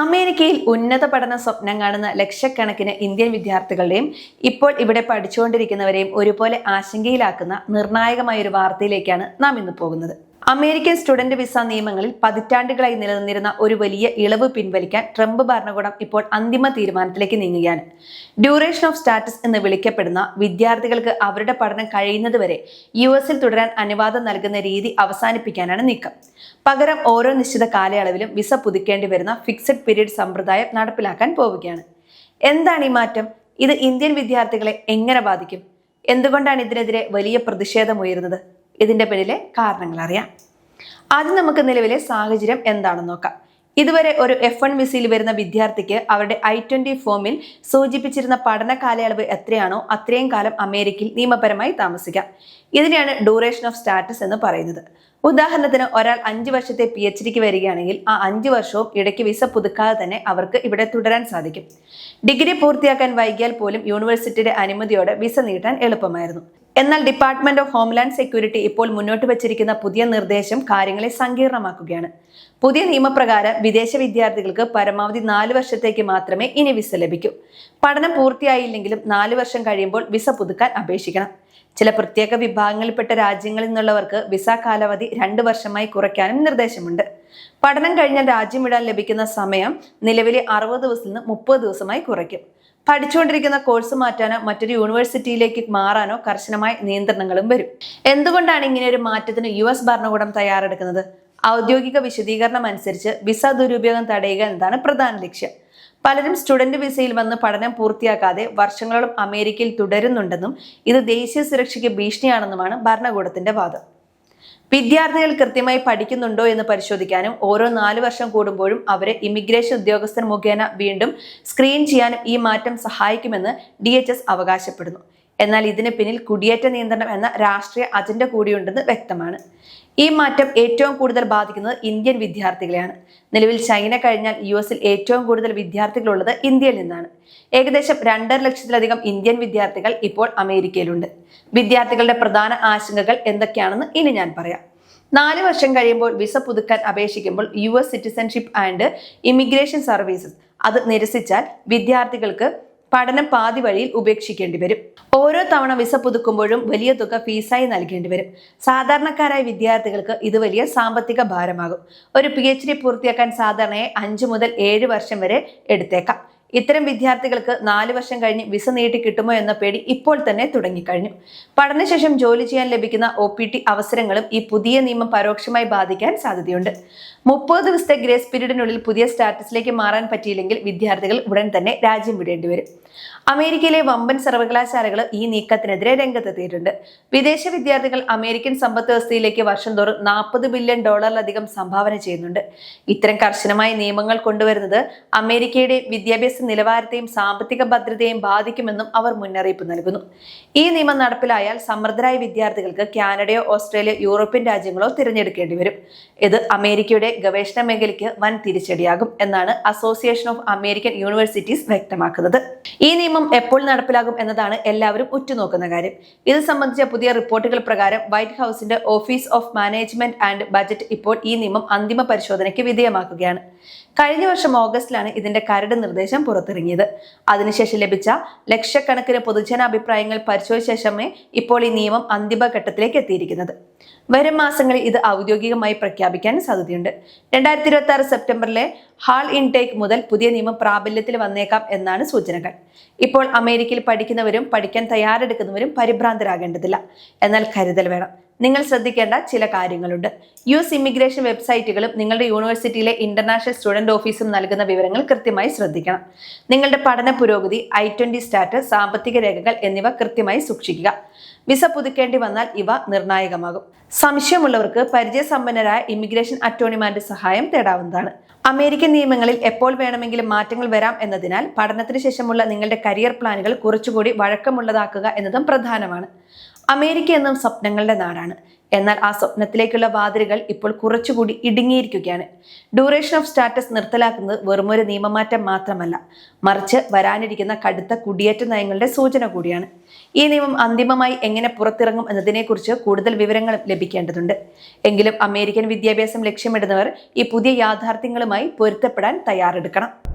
അമേരിക്കയിൽ ഉന്നത പഠന സ്വപ്നം കാണുന്ന ലക്ഷക്കണക്കിന് ഇന്ത്യൻ വിദ്യാർത്ഥികളുടെയും ഇപ്പോൾ ഇവിടെ പഠിച്ചുകൊണ്ടിരിക്കുന്നവരെയും ഒരുപോലെ ആശങ്കയിലാക്കുന്ന നിർണായകമായ ഒരു വാർത്തയിലേക്കാണ് നാം ഇന്ന് പോകുന്നത്. അമേരിക്കൻ സ്റ്റുഡന്റ് വിസ നിയമങ്ങളിൽ പതിറ്റാണ്ടുകളായി നിലനിന്നിരുന്ന ഒരു വലിയ ഇളവ് പിൻവലിക്കാൻ ട്രംപ് ഭരണകൂടം ഇപ്പോൾ അന്തിമ തീരുമാനത്തിലേക്ക് നീങ്ങുകയാണ്. ഡ്യൂറേഷൻ ഓഫ് സ്റ്റാറ്റസ് എന്ന് വിളിക്കപ്പെടുന്ന വിദ്യാർത്ഥികൾക്ക് അവരുടെ പഠനം കഴിയുന്നതുവരെ US തുടരാൻ അനുവാദം നൽകുന്ന രീതി അവസാനിപ്പിക്കാനാണ് നീക്കം. പകരം ഓരോ നിശ്ചിത കാലയളവിലും വിസ പുതുക്കേണ്ടി വരുന്ന ഫിക്സഡ് പീരീഡ് സമ്പ്രദായം നടപ്പിലാക്കാൻ പോവുകയാണ്. എന്താണ് ഈ മാറ്റം? ഇത് ഇന്ത്യൻ വിദ്യാർത്ഥികളെ എങ്ങനെ ബാധിക്കും? എന്തുകൊണ്ടാണ് ഇതിനെതിരെ വലിയ പ്രതിഷേധമുയരുന്നത്? ഇതിന്റെ പിന്നിലെ കാരണങ്ങൾ അറിയാം. ആദ്യം നമുക്ക് നിലവിലെ സാഹചര്യം എന്താണെന്ന് നോക്കാം. ഇതുവരെ ഒരു F1 വിസയിൽ വരുന്ന വിദ്യാർത്ഥിക്ക് അവരുടെ I-20 ഫോമിൽ സൂചിപ്പിച്ചിരുന്ന പഠന കാലയളവ് എത്രയാണോ അത്രയും കാലം അമേരിക്കയിൽ നിയമപരമായി താമസിക്കാം. ഇതിനെയാണ് ഡ്യൂറേഷൻ ഓഫ് സ്റ്റാറ്റസ് എന്ന് പറയുന്നത്. ഉദാഹരണത്തിന് ഒരാൾ 5 വർഷത്തെ PhDക്ക് വരികയാണെങ്കിൽ ആ 5 വർഷവും ഇടയ്ക്ക് വിസ പുതുക്കാതെ തന്നെ അവർക്ക് ഇവിടെ തുടരാൻ സാധിക്കും. ഡിഗ്രി പൂർത്തിയാക്കാൻ വൈകിയാൽ പോലും യൂണിവേഴ്സിറ്റിയുടെ അനുമതിയോടെ വിസ നീട്ടാൻ എളുപ്പമായിരുന്നു. എന്നാൽ ഡിപ്പാർട്ട്മെന്റ് ഓഫ് ഹോംലാൻഡ് സെക്യൂരിറ്റി ഇപ്പോൾ മുന്നോട്ട് വച്ചിരിക്കുന്ന പുതിയ നിർദ്ദേശം കാര്യങ്ങളെ സങ്കീർണമാക്കുകയാണ്. പുതിയ നിയമപ്രകാരം വിദേശ വിദ്യാർത്ഥികൾക്ക് പരമാവധി 4 വർഷത്തേക്ക് മാത്രമേ ഇനി വിസ ലഭിക്കൂ. പഠനം പൂർത്തിയായില്ലെങ്കിലും 4 വർഷം കഴിയുമ്പോൾ വിസ പുതുക്കാൻ അപേക്ഷിക്കണം. ചില പ്രത്യേക വിഭാഗങ്ങളിൽപ്പെട്ട രാജ്യങ്ങളിൽ നിന്നുള്ളവർക്ക് വിസ കാലാവധി 2 വർഷമായി കുറയ്ക്കാനും നിർദ്ദേശമുണ്ട്. പഠനം കഴിഞ്ഞാൽ രാജ്യം വിടാൻ ലഭിക്കുന്ന സമയം നിലവിലെ 60 ദിവസത്തിൽ നിന്ന് 30 ദിവസമായി കുറയ്ക്കും. പഠിച്ചുകൊണ്ടിരിക്കുന്ന കോഴ്സ് മാറ്റാനോ മറ്റൊരു യൂണിവേഴ്സിറ്റിയിലേക്ക് മാറാനോ കർശനമായ നിയന്ത്രണങ്ങളും വരും. എന്തുകൊണ്ടാണ് ഇങ്ങനെ ഒരു മാറ്റത്തിന് US ഭരണകൂടം തയ്യാറെടുക്കുന്നത്? ഔദ്യോഗിക വിശദീകരണം അനുസരിച്ച് വിസ ദുരുപയോഗം തടയുക എന്നതാണ് പ്രധാന ലക്ഷ്യം. പലരും സ്റ്റുഡന്റ് വിസയിൽ വന്ന് പഠനം പൂർത്തിയാക്കാതെ വർഷങ്ങളോളം അമേരിക്കയിൽ തുടരുന്നുണ്ടെന്നും ഇത് ദേശീയ സുരക്ഷയ്ക്ക് ഭീഷണിയാണെന്നുമാണ് ഭരണകൂടത്തിന്റെ വാദം. വിദ്യാർത്ഥികൾ കൃത്യമായി പഠിക്കുന്നുണ്ടോ എന്ന് പരിശോധിക്കാനും ഓരോ 4 വർഷം കൂടുമ്പോഴും അവരെ ഇമിഗ്രേഷൻ ഉദ്യോഗസ്ഥർ മുഖേന വീണ്ടും സ്ക്രീൻ ചെയ്യാനും ഈ മാറ്റം സഹായിക്കുമെന്ന് DHS അവകാശപ്പെടുന്നു. എന്നാൽ ഇതിന് പിന്നിൽ കുടിയേറ്റ നിയന്ത്രണം എന്ന രാഷ്ട്രീയ അജണ്ട കൂടിയുണ്ടെന്ന് വ്യക്തമാണ്. ഈ മാറ്റം ഏറ്റവും കൂടുതൽ ബാധിക്കുന്നത് ഇന്ത്യൻ വിദ്യാർത്ഥികളെയാണ്. നിലവിൽ ചൈന കഴിഞ്ഞാൽ US ഏറ്റവും കൂടുതൽ വിദ്യാർത്ഥികളുള്ളത് ഇന്ത്യയിൽ നിന്നാണ്. ഏകദേശം 2.5 ലക്ഷത്തിലധികം ഇന്ത്യൻ വിദ്യാർത്ഥികൾ ഇപ്പോൾ അമേരിക്കയിലുണ്ട്. വിദ്യാർത്ഥികളുടെ പ്രധാന ആശങ്കകൾ എന്തൊക്കെയാണെന്ന് ഇനി ഞാൻ പറയാം. 4 വർഷം കഴിയുമ്പോൾ വിസ പുതുക്കാൻ അപേക്ഷിക്കുമ്പോൾ US citizenship and immigration services അത് നിരസിച്ചാൽ വിദ്യാർത്ഥികൾക്ക് പഠനം പാതി വഴിയിൽ ഉപേക്ഷിക്കേണ്ടി വരും. ഓരോ തവണ വിസ പുതുക്കുമ്പോഴും വലിയ തുക ഫീസായി നൽകേണ്ടി വരും. സാധാരണക്കാരായ വിദ്യാർത്ഥികൾക്ക് ഇത് വലിയ സാമ്പത്തിക ഭാരമാകും. ഒരു PhD പൂർത്തിയാക്കാൻ സാധാരണയായി 5 മുതൽ 7 വർഷം വരെ എടുത്തേക്കാം. ഇത്തരം വിദ്യാർത്ഥികൾക്ക് 4 വർഷം കഴിഞ്ഞ് വിസ നീട്ടി കിട്ടുമോ എന്ന പേടി ഇപ്പോൾ തന്നെ തുടങ്ങിക്കഴിഞ്ഞു. പഠനശേഷം ജോലി ചെയ്യാൻ ലഭിക്കുന്ന OPT അവസരങ്ങളും ഈ പുതിയ നിയമം പരോക്ഷമായി ബാധിക്കാൻ സാധ്യതയുണ്ട്. 30 ദിവസത്തെ ഗ്രേസ് പീരീഡിനുള്ളിൽ പുതിയ സ്റ്റാറ്റസിലേക്ക് മാറാൻ പറ്റിയില്ലെങ്കിൽ വിദ്യാർത്ഥികൾ ഉടൻ തന്നെ രാജ്യം വിടേണ്ടി വരും. അമേരിക്കയിലെ വമ്പൻ സർവകലാശാലകൾ ഈ നീക്കത്തിനെതിരെ രംഗത്തെത്തിയിട്ടുണ്ട്. വിദേശ വിദ്യാർത്ഥികൾ അമേരിക്കൻ സമ്പദ് വ്യവസ്ഥയിലേക്ക് വർഷം തോറും $40 ബില്യൺ സംഭാവന ചെയ്യുന്നുണ്ട്. ഇത്തരം കർശനമായ നിയമങ്ങൾ കൊണ്ടുവരുന്നത് അമേരിക്കയുടെ വിദ്യാഭ്യാസ നിലവാരത്തെയും സാമ്പത്തിക ഭദ്രതയെയും ബാധിക്കുമെന്നും അവർ മുന്നറിയിപ്പ് നൽകുന്നു. ഈ നിയമം നടപ്പിലായാൽ സമൃദ്ധരായ വിദ്യാർത്ഥികൾക്ക് കാനഡയോ ഓസ്ട്രേലിയയോ യൂറോപ്യൻ രാജ്യങ്ങളോ തിരഞ്ഞെടുക്കേണ്ടി വരും. ഇത് അമേരിക്കയുടെ ഗവേഷണ മേഖലയ്ക്ക് വൻ തിരിച്ചടിയാകും എന്നാണ് അസോസിയേഷൻ ഓഫ് അമേരിക്കൻ യൂണിവേഴ്സിറ്റീസ് വ്യക്തമാക്കുന്നത്. ഈ നിയമം എപ്പോൾ നടപ്പിലാകും എന്നതാണ് എല്ലാവരും ഉറ്റുനോക്കുന്ന കാര്യം. ഇത് സംബന്ധിച്ച പുതിയ റിപ്പോർട്ടുകൾ പ്രകാരം വൈറ്റ് ഹൗസിന്റെ office of management and budget ഇപ്പോൾ ഈ നിയമം അന്തിമ പരിശോധനയ്ക്ക് വിധേയമാക്കുകയാണ്. കഴിഞ്ഞ വർഷം ഓഗസ്റ്റിലാണ് ഇതിന്റെ കരട് നിർദ്ദേശം പുറത്തിറങ്ങിയത്. അതിനുശേഷം ലഭിച്ച ലക്ഷക്കണക്കിന് പൊതുജനാഭിപ്രായങ്ങൾ പരിശോധിച്ച ശേഷമേ ഇപ്പോൾ ഈ നിയമം അന്തിമഘട്ടത്തിലേക്ക് എത്തിയിരിക്കുന്നത്. വരും മാസങ്ങളിൽ ഇത് ഔദ്യോഗികമായി പ്രഖ്യാപിക്കാൻ സാധ്യതയുണ്ട്. 2026 സെപ്റ്റംബറിലെ ഹാൾ ഇൻടേക്ക് മുതൽ പുതിയ നിയമം പ്രാബല്യത്തിൽ വന്നേക്കാം എന്നാണ് സൂചനകൾ. ഇപ്പോൾ അമേരിക്കയിൽ പഠിക്കുന്നവരും പഠിക്കാൻ തയ്യാറെടുക്കുന്നവരും പരിഭ്രാന്തരാകേണ്ടതില്ല. എന്നാൽ കരുതൽ വേണം. നിങ്ങൾ ശ്രദ്ധിക്കേണ്ട ചില കാര്യങ്ങളുണ്ട്. US ഇമിഗ്രേഷൻ വെബ്സൈറ്റുകളും നിങ്ങളുടെ യൂണിവേഴ്സിറ്റിയിലെ ഇന്റർനാഷണൽ സ്റ്റുഡന്റ് ഓഫീസും നൽകുന്ന വിവരങ്ങൾ കൃത്യമായി ശ്രദ്ധിക്കണം. നിങ്ങളുടെ പഠന പുരോഗതി, I-20 സ്റ്റാറ്റസ്, സാമ്പത്തിക രേഖകൾ എന്നിവ കൃത്യമായി സൂക്ഷിക്കുക. വിസ പുതുക്കേണ്ടി വന്നാൽ ഇവ നിർണായകമാകും. സംശയമുള്ളവർക്ക് പരിചയസമ്പന്നരായ ഇമിഗ്രേഷൻ അറ്റോർണിമാരുടെ സഹായം തേടാവുന്നതാണ്. അമേരിക്കൻ നിയമങ്ങളിൽ എപ്പോൾ വേണമെങ്കിലും മാറ്റങ്ങൾ വരാം എന്നതിനാൽ പഠനത്തിന് ശേഷമുള്ള നിങ്ങളുടെ കരിയർ പ്ലാനുകൾ കുറച്ചുകൂടി വഴക്കമുള്ളതാക്കുക എന്നതും പ്രധാനമാണ്. അമേരിക്ക എന്നും സ്വപ്നങ്ങളുടെ നാടാണ്. എന്നാൽ ആ സ്വപ്നത്തിലേക്കുള്ള വാതിലുകൾ ഇപ്പോൾ കുറച്ചുകൂടി ഇടുങ്ങിയിരിക്കുകയാണ്. ഡ്യൂറേഷൻ ഓഫ് സ്റ്റാറ്റസ് നിർത്തലാക്കുന്നത് വെറുമൊരു നിയമമാറ്റം മാത്രമല്ല, മറിച്ച് വരാനിരിക്കുന്ന കടുത്ത കുടിയേറ്റ നയങ്ങളുടെ സൂചന കൂടിയാണ്. ഈ നിയമം അന്തിമമായി എങ്ങനെ പുറത്തിറങ്ങും എന്നതിനെക്കുറിച്ച് കൂടുതൽ വിവരങ്ങളും ലഭിക്കേണ്ടതുണ്ട്. എങ്കിലും അമേരിക്കൻ വിദ്യാഭ്യാസം ലക്ഷ്യമിടുന്നവർ ഈ പുതിയ യാഥാർത്ഥ്യങ്ങളുമായി പൊരുത്തപ്പെടാൻ തയ്യാറെടുക്കണം.